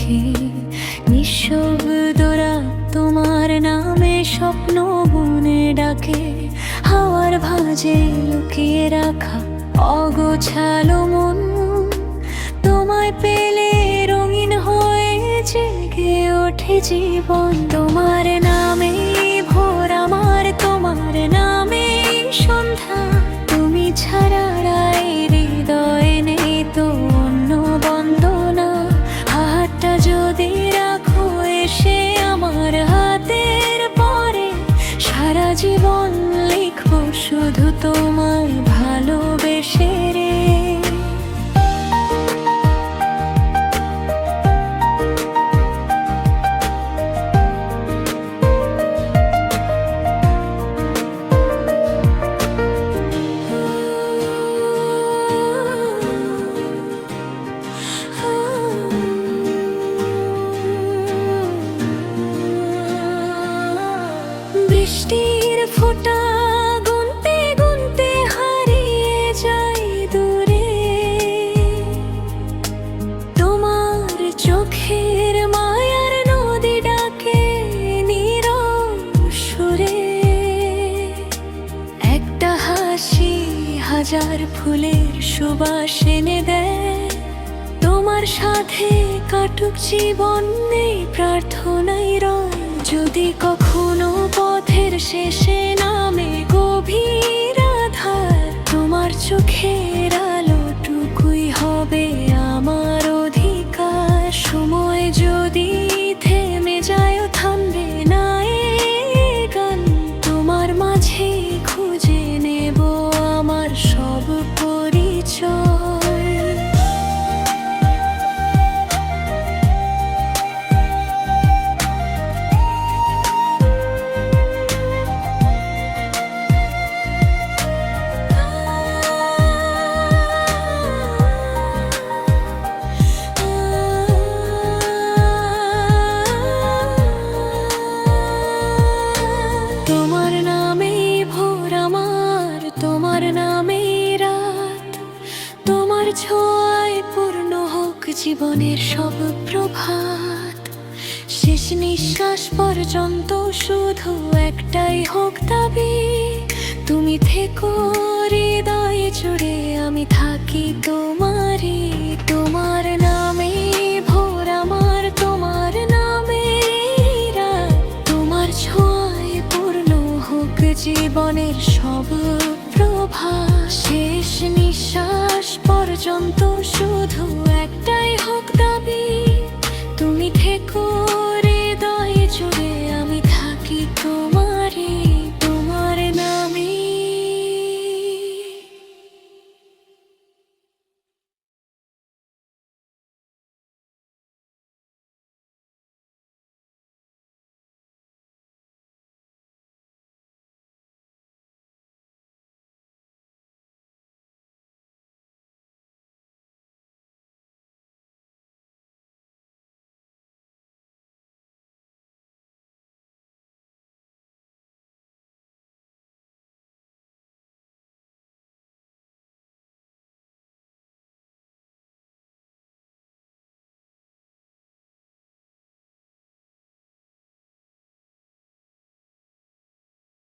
দেখি নিঃশব্দরা তোমার নামে স্বপ্ন বুনে ডাকে। হাওয়ার ভাঁজে লুকিয়ে রাখা অগোছালো মন তোমায় পেলে রঙিন হয়ে জেগে ওঠে জীবন। তোমার নামে ভোর আমার, তোমার নামে সন্ধ্যা, তুমি ছাড়া রায় হৃদয়ে নেই তো অন্য বন্দনা। হাতটা যদি রাখো এসে আমার হাতের পরে, সারা জীবন লিখবো শুধু তোমায় ভালোবেসে রে। বৃষ্টির ফোঁটা গুনতে গুনতে হারিয়ে যাই দূরে, তোমার চোখের মায়ার নদী ডাকে নীরব সুরে। একটা হাসি হাজার ফুলের সুবাস এনে দেয়, তোমার সাথে কাটুক জীবন নেই প্রার্থনাই রয়। যদি কখনো পথের শেষে নামে গভীর আধার, তোমার চোখের আলোটুকুই হবে আমার অধিকার। সময় যদি থেমে যায় থামবে না এ গান, তোমার মাঝে খুঁজে নেব আমার সব পরিচয়। তোমার নামেই ভোর আমার, তোমার নামেই রাত, তোমার ছোঁয়ায় পূর্ণ হোক জীবনের সব প্রভাত। শেষ নিঃশ্বাস পর্যন্ত শুধু একটাই হোক দাবি, তুমি থেকো হৃদয়ে জুড়ে, আমি থাকি তোমারই। তোমার নামেই ভোর আমার, তোমার নামেই রাত, তোমার ছোঁয়ায় পূর্ণ হোক জীবনের সব প্রভা। শেষ নিঃশ্বাস পর্যন্ত শুধু একটাই হোক